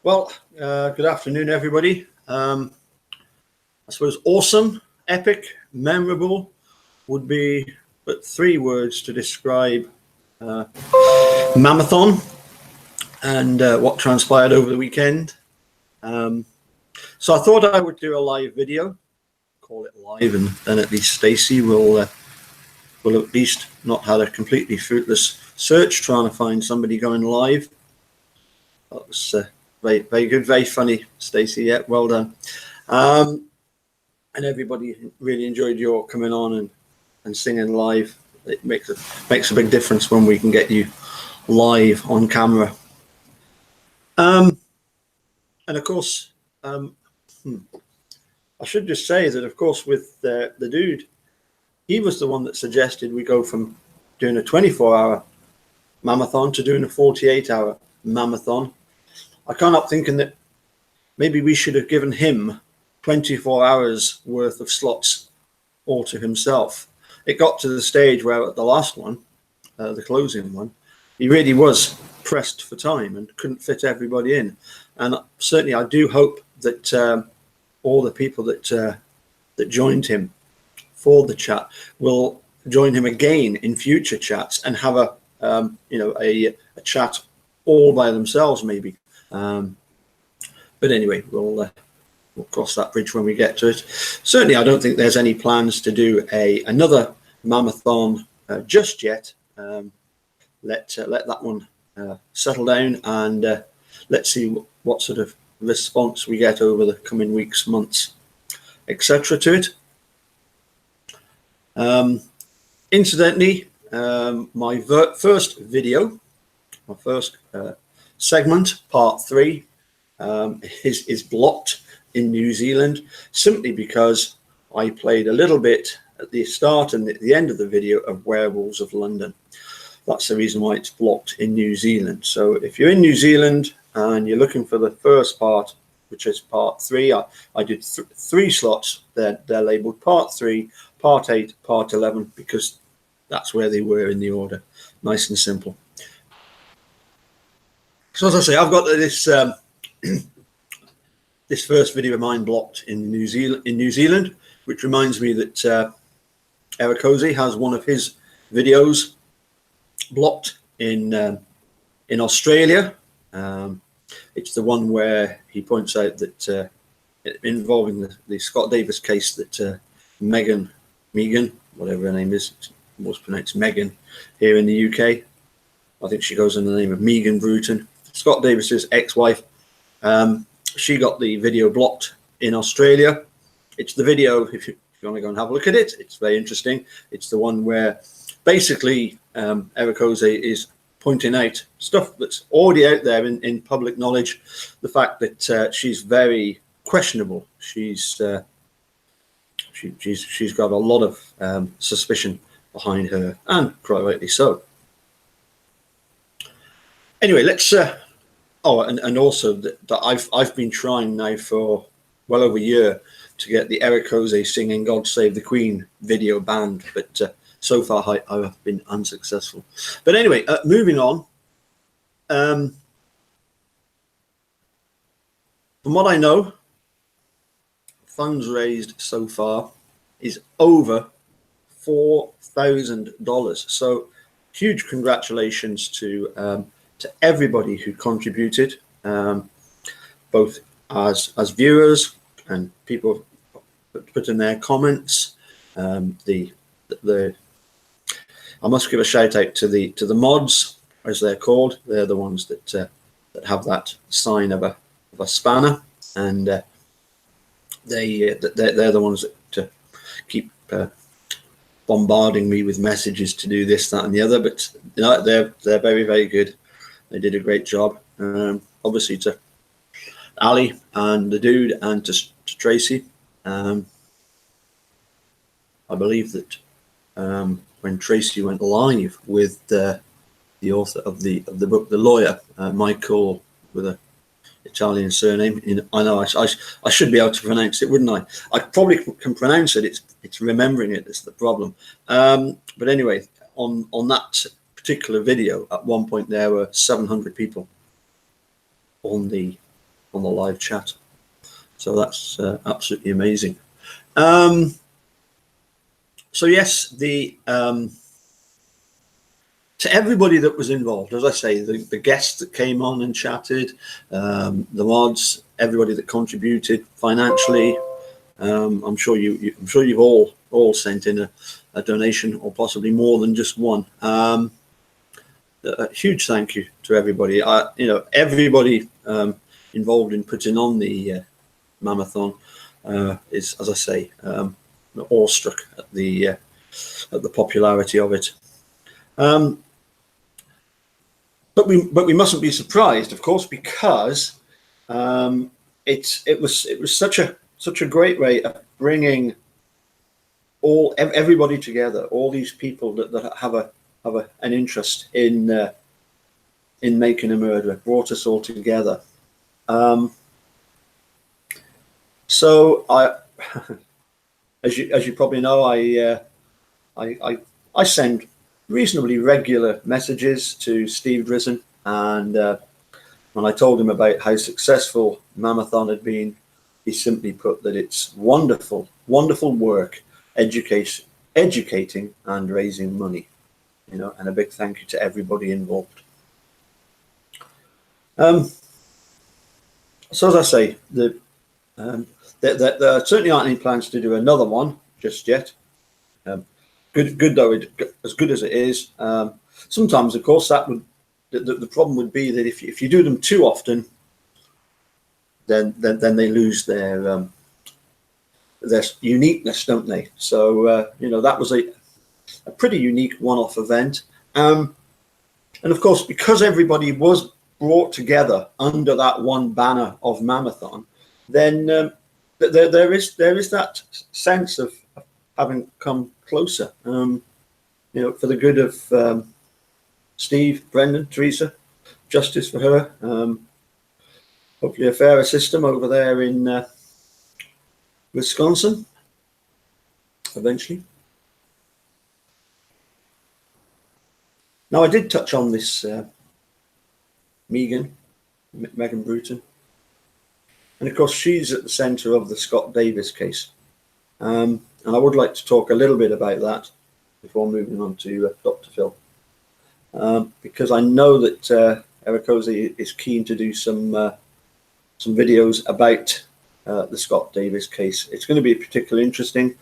Well, good afternoon, everybody. I suppose awesome, epic, memorable would be but three words to describe MaMathon and what transpired over the weekend. So I thought I would do a live video, call it live, and then at least Stacey will at least not have a completely fruitless search trying to find somebody going live. That was very, very good, very funny, Stacey. Yeah, well done. And everybody really enjoyed your coming on and singing live. It makes a big difference when we can get you live on camera. And of course, I should just say that, of course, with the dude, he was the one that suggested we go from doing a 24-hour MaMathon to doing a 48-hour MaMathon. I can't help thinking that maybe we should have given him 24 hours worth of slots all to himself. It got to the stage where at the last one, the closing one, he really was pressed for time and couldn't fit everybody in. And certainly I do hope that all the people that joined him for the chat will join him again in future chats and have a chat all by themselves maybe. But anyway, we'll cross that bridge when we get to it. Certainly, I don't think there's any plans to do another MaMathon just yet. Let that one settle down, and let's see what sort of response we get over the coming weeks, months, etc. to it. Incidentally, my first video, my first segment, part 3, is blocked in New Zealand simply because I played a little bit at the start and at the end of the video of Werewolves of London. That's the reason why it's blocked in New Zealand. So if you're in New Zealand and you're looking for the first part, which is part 3, I did 3 slots. They're labeled part 3, part 8, part 11, because that's where they were in the order. Nice and simple. So as I say, I've got this this first video of mine blocked in New Zealand, which reminds me that Eric Hosey has one of his videos blocked in Australia. It's the one where he points out that involving the Scott Davis case that Megan, whatever her name is, most pronounced Megan here in the UK. I think she goes under the name of Megan Bruton. Scott Davis's ex-wife. She got the video blocked in Australia. It's the video, if you want to go and have a look at it, it's very interesting. It's the one where basically Eric Hosey is pointing out stuff that's already out there in public knowledge. The fact that she's very questionable. She's got a lot of suspicion behind her, and quite rightly so. Anyway, let's. And also that I've been trying now for well over a year to get the Eric Hosey singing "God Save the Queen" video banned, but so far I have been unsuccessful. But anyway, moving on. From what I know, funds raised so far is over $4,000. So huge congratulations to everybody who contributed, both as viewers and people put in their comments. I must give a shout out to the mods, as they're called. They're the ones that have that sign of a spanner, and they're the ones that keep bombarding me with messages to do this, that, and the other. But you know, they're very, very good. They did a great job. Obviously to Ali and the dude and to Tracy. I believe that when Tracy went live with the author of the book, the lawyer, Michael, with an Italian surname. I know I should be able to pronounce it, wouldn't I? I probably can pronounce it. It's remembering it that's the problem. But anyway, on that particular video, at one point there were 700 people on the the live chat. So that's absolutely amazing. So yes, to everybody that was involved, as I say, the guests that came on and chatted, the mods, everybody that contributed financially. I'm sure you've all sent in a donation, or possibly more than just one. A huge thank you to everybody. Everybody involved in putting on the MaMathon is, as I say, awestruck at the popularity of it. But we mustn't be surprised, of course, because it was such a great way of bringing everybody together, all these people that have an interest in making a murderer, brought us all together. So as you probably know, I send reasonably regular messages to Steve Drisen, and when I told him about how successful MaMathon had been, he simply put that it's wonderful work, educating and raising money, and a big thank you to everybody involved. So as I say, there certainly aren't any plans to do another one just yet. Good though, as good as it is. Sometimes, of course, the problem would be that if you do them too often, then they lose their uniqueness, don't they? So that was a pretty unique one-off event, and of course, because everybody was brought together under that one banner of MaMathon, then there is that sense of having come closer, for the good of Steve, Brendan, Teresa, justice for her. Hopefully a fairer system over there in Wisconsin eventually. Now, I did touch on this Megan Bruton, and of course she's at the centre of the Scott Davis case, and I would like to talk a little bit about that before moving on to Dr. Phil, because I know that Eric Ozzie is keen to do some videos about the Scott Davis case. It's going to be particularly interesting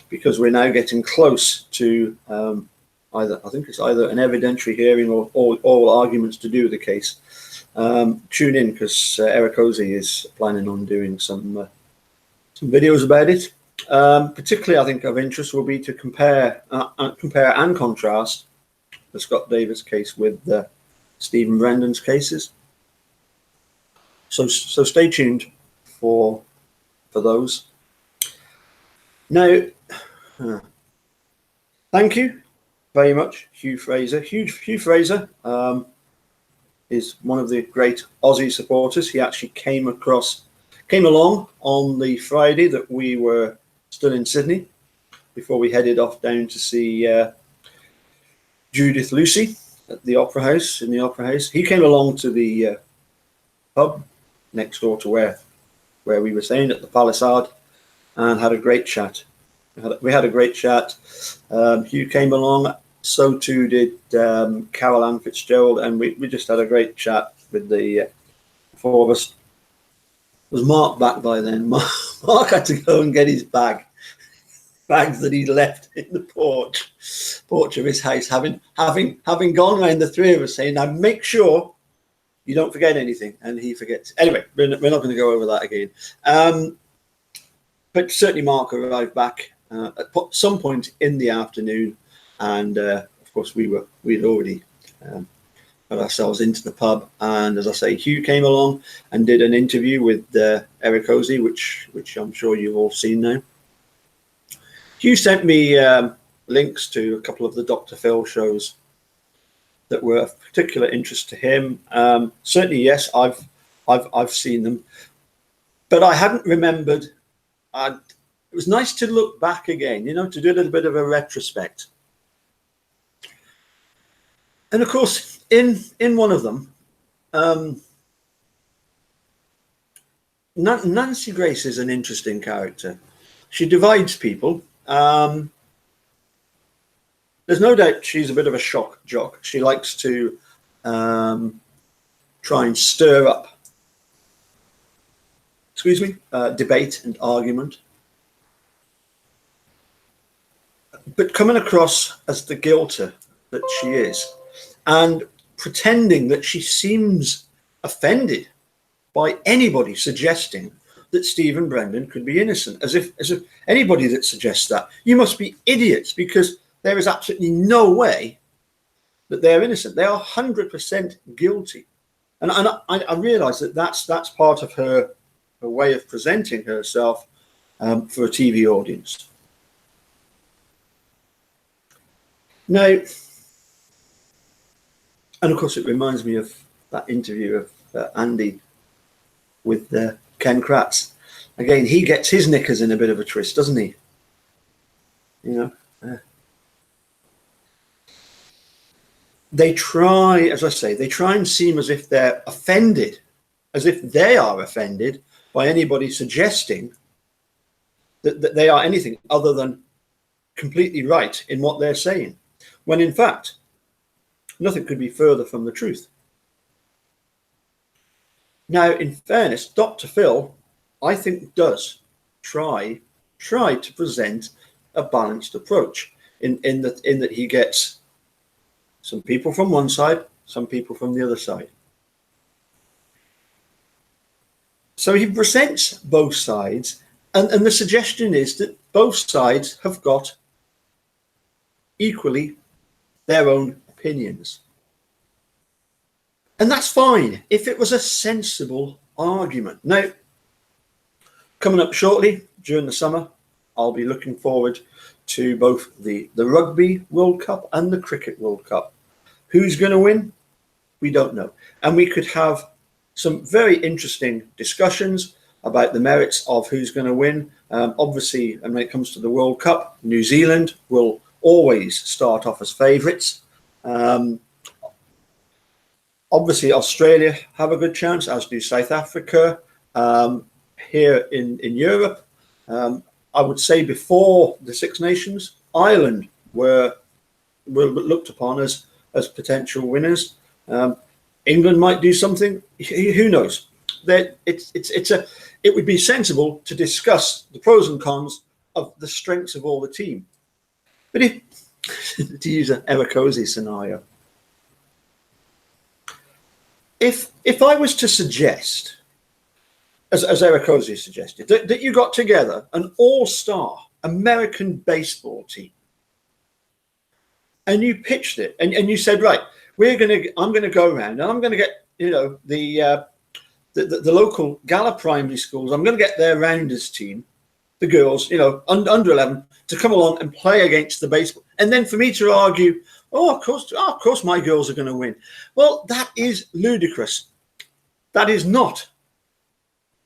because we're now getting close to either an evidentiary hearing or all arguments to do with the case. Tune in, because Eric Ozzie is planning on doing some videos about it. Particularly, I think of interest will be to compare and contrast the Scott Davis case with Stephen Brendan's cases. So stay tuned for those. Now, thank you very much, Hugh Fraser. Hugh Fraser is one of the great Aussie supporters. He actually came along on the Friday that we were still in Sydney, before we headed off down to see Judith Lucy at the Opera House. He came along to the pub next door to where we were staying at the Palisade, and had a great chat. We had a great chat. Hugh came along, so too did Carol Ann Fitzgerald, and we just had a great chat with the four of us. Was Mark back by then? Mark had to go and get his bags that he left in the porch of his house, having gone around, the three of us saying, "Now make sure you don't forget anything," and he forgets. Anyway, we're not going to go over that again. But certainly Mark arrived back at some point in the afternoon, and of course we'd already got ourselves into the pub. And as I say, Hugh came along and did an interview with Eric Ozzie, which I'm sure you've all seen now. Hugh sent me links to a couple of the Dr. Phil shows that were of particular interest to him. Certainly, yes, I've seen them, but I hadn't remembered. It was nice to look back again, to do a little bit of a retrospect. And of course, in one of them, Nancy Grace is an interesting character. She divides people. There's no doubt she's a bit of a shock jock. She likes to try and stir up, debate and argument. But coming across as the guilter that she is, and pretending that she seems offended by anybody suggesting that Steve and Brendan could be innocent, as if anybody that suggests that, you must be idiots, because there is absolutely no way that they're innocent. They are 100% guilty. And I realise that that's part of her way of presenting herself for a TV audience. Now, and of course, it reminds me of that interview of Andy with Ken Kratz. Again, he gets his knickers in a bit of a twist, doesn't he? You know, they try, as I say, they try and seem as if they're offended, as if they are offended by anybody suggesting that they are anything other than completely right in what they're saying, when in fact, nothing could be further from the truth. Now, in fairness, Dr. Phil, I think, does try to present a balanced approach in that he gets some people from one side, some people from the other side. So he presents both sides, and the suggestion is that both sides have got equally their own opinions. And that's fine if it was a sensible argument. Now, coming up shortly during the summer, I'll be looking forward to both the Rugby World Cup and the Cricket World Cup. Who's going to win? We don't know. And we could have some very interesting discussions about the merits of who's going to win. Obviously, and when it comes to the World Cup, New Zealand will always start off as favourites. Obviously, Australia have a good chance, as do South Africa. Here in Europe, I would say before the Six Nations, Ireland were looked upon as potential winners. England might do something. Who knows? It would be sensible to discuss the pros and cons of the strengths of all the team. But if to use an Erekosi scenario, if I was to suggest, as Erekosi suggested, that you got together an all-star American baseball team, and you pitched it, and you said, right, I'm gonna go around and I'm gonna get the local Gala primary schools. I'm gonna get their rounders team, the girls, under 11, to come along and play against the baseball, and then for me to argue, of course, my girls are going to win. Well, that is ludicrous. That is not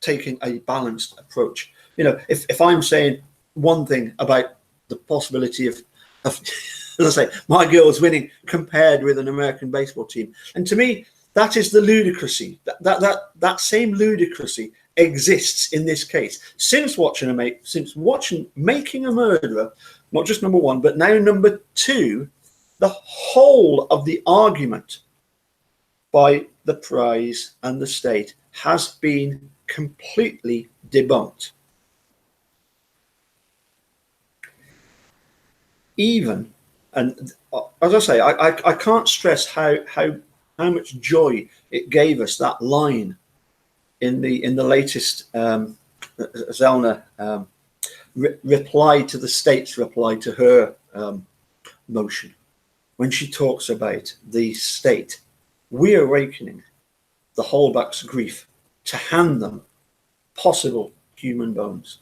taking a balanced approach. If I'm saying one thing about the possibility of as I say, my girls winning compared with an American baseball team, and to me, that is the ludicrousy. That same ludicrousy exists in this case. Since watching Making a Murderer, not just number one, but now number two, the whole of the argument by the prize and the state has been completely debunked. Even, and as I say, I can't stress how much joy it gave us, that line in the latest Zellner reply to the state's reply to her motion, when she talks about the state reawakening the Holbach's grief to hand them possible human bones,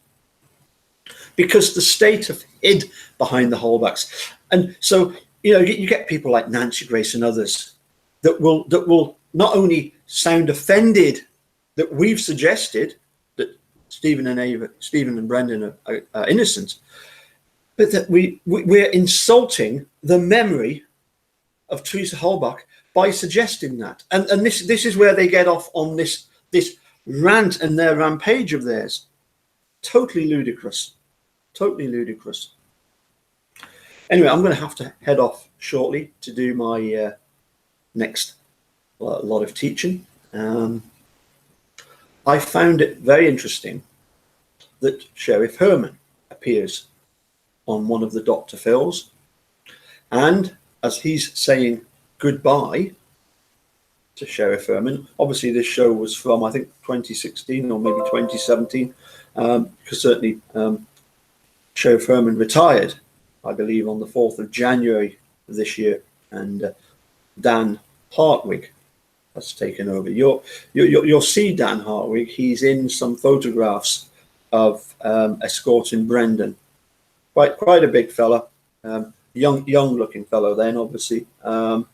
because the state have hid behind the Holbachs. And so you get people like Nancy Grace and others that will not only sound offended that we've suggested that Stephen and Brendan are innocent, but that we're insulting the memory of Teresa Holbach by suggesting that. And this is where they get off on this rant and their rampage of theirs. Totally ludicrous. Totally ludicrous. Anyway, I'm going to have to head off shortly to do my next lot of teaching. I found it very interesting that Sheriff Herman appears on one of the Dr. Phils, and as he's saying goodbye to Sheriff Herman, obviously this show was from, I think, 2016 or maybe 2017, because certainly Sheriff Herman retired, I believe, on the 4th of January of this year, and Dan Hartwig has taken over. You'll see Dan Hartwig. He's in some photographs of escorting Brendan. Quite a big fella, young looking fellow then, obviously. At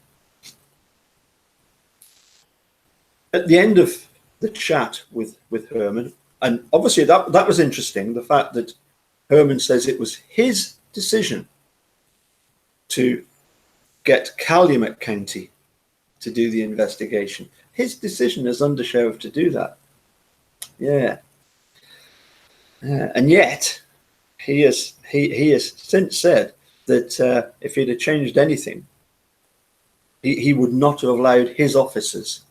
the end of the chat with Herman, and obviously that was interesting, the fact that Herman says it was his decision to get Calumet County to do the investigation. His decision as undersheriff to do that. Yeah. And yet he has since said that if he'd have changed anything, he would not have allowed his officers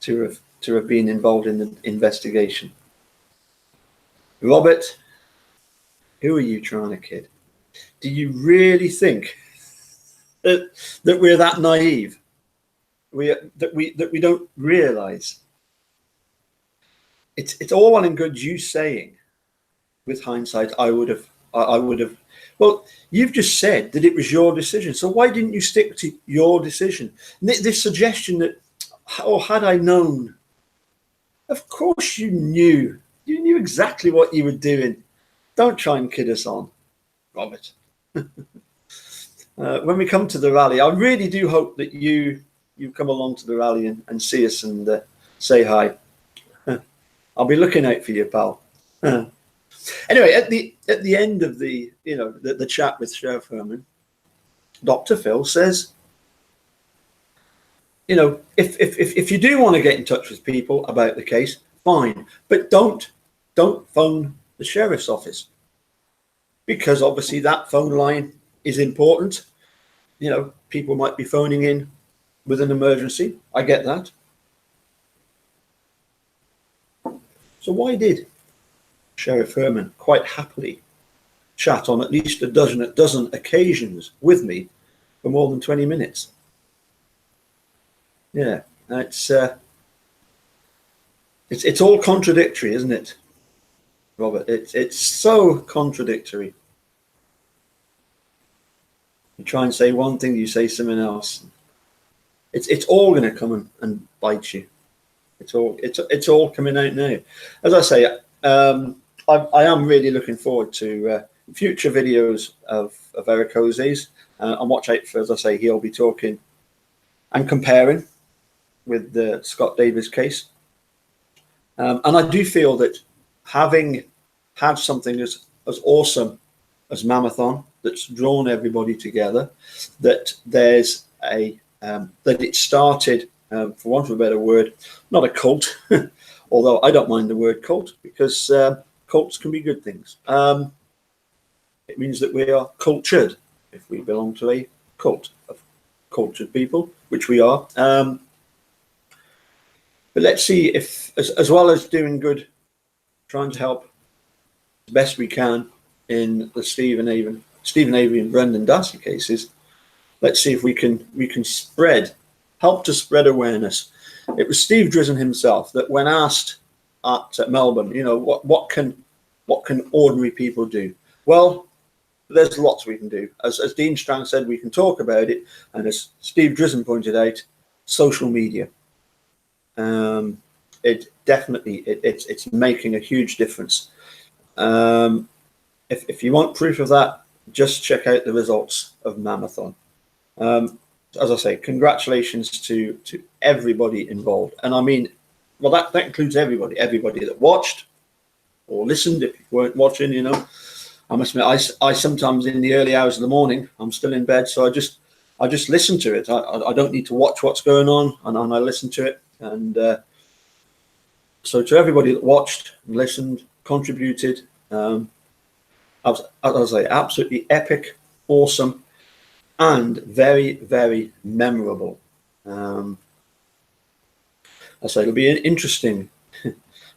to have been involved in the investigation. Robert, who are you trying to kid? Do you really think that we're that naive? That we don't realise it's all well and good you saying, with hindsight, I would have. Well, you've just said that it was your decision, so why didn't you stick to your decision? This suggestion that, oh, had I known, of course you knew. You knew exactly what you were doing. Don't try and kid us on, Robert. When we come to the rally, I really do hope that you come along to the rally and see us and say hi. I'll be looking out for you, pal. Anyway, at the end of the chat with Sheriff Herman, Dr. Phil says, if you do want to get in touch with people about the case, fine, but don't phone the sheriff's office, because obviously that phone line is important. People might be phoning in with an emergency. I get that. So why did Sheriff Herman quite happily chat on at least a dozen occasions with me for more than 20 minutes? Yeah, it's all contradictory, isn't it, Robert? It's so contradictory. You try and say one thing, you say something else. It's all going to come and bite you. It's all coming out now. As I say, I am really looking forward to future videos of Eric Jose's, and watch out for, as I say, he'll be talking and comparing with the Scott Davis case. And I do feel that having had something as awesome as MaMathon that's drawn everybody together, that there's that it started, for want of a better word, not a cult, although I don't mind the word cult, because cults can be good things. It means that we are cultured if we belong to a cult of cultured people, which we are. But let's see if, as well as doing good, trying to help as best we can in the Stephen Avery and Brendan Dassey cases, let's see if we can help to spread awareness. It was Steve Drizzen himself that, when asked at Melbourne, what can ordinary people do? Well, there's lots we can do. As Dean Strang said, we can talk about it, and as Steve Drizzen pointed out, social media. It definitely it's making a huge difference. If you want proof of that, just check out the results of MaMathon. As I say, congratulations to everybody involved, and I mean, well, that includes everybody that watched or listened. If you weren't watching, I must admit, I sometimes in the early hours of the morning, I'm still in bed, so I just listen to it. I don't need to watch what's going on, and I listen to it, and So to everybody that watched, listened, contributed, as I say, absolutely epic, awesome, and very, very memorable. I say it'll be interesting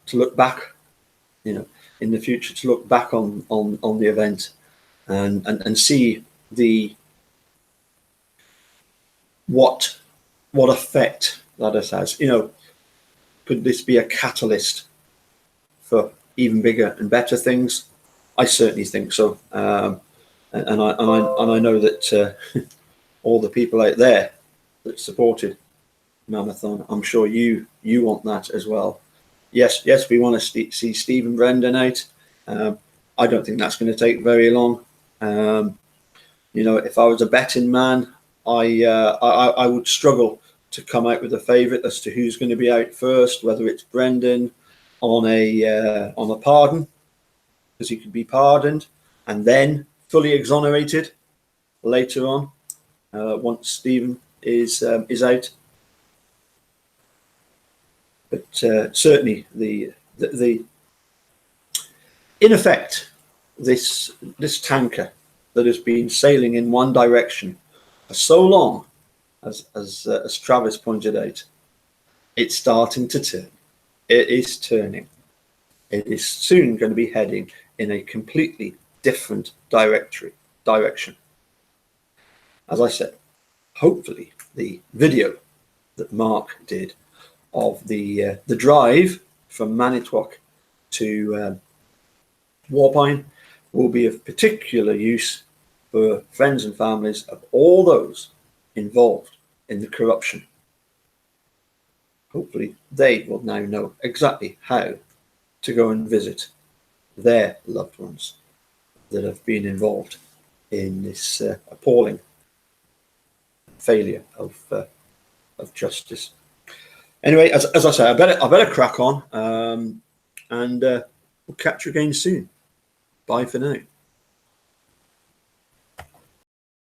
to look back, in the future, to look back on the event and see what effect that it has. Could this be a catalyst for even bigger and better things? I certainly think so. And I know that all the people out there that supported MaMathon, I'm sure you want that as well. Yes, we want to see Steve and Brendan out. I don't think that's going to take very long. If I was a betting man, I would struggle to come out with a favourite as to who's going to be out first, whether it's Brendan on a pardon, because he could be pardoned and then fully exonerated later on, once Stephen is out. But certainly the in effect, this tanker that has been sailing in one direction for so long, as Travis pointed out, it's starting to turn. It is turning. It is soon going to be heading in a completely different direction. As I said, hopefully the video that Mark did of the drive from Manitowoc to Warpine will be of particular use for friends and families of all those involved in the corruption. Hopefully they will now know exactly how to go and visit their loved ones that have been involved in this appalling failure of justice. Anyway, as I say, I better crack on, and we'll catch you again soon. Bye for now.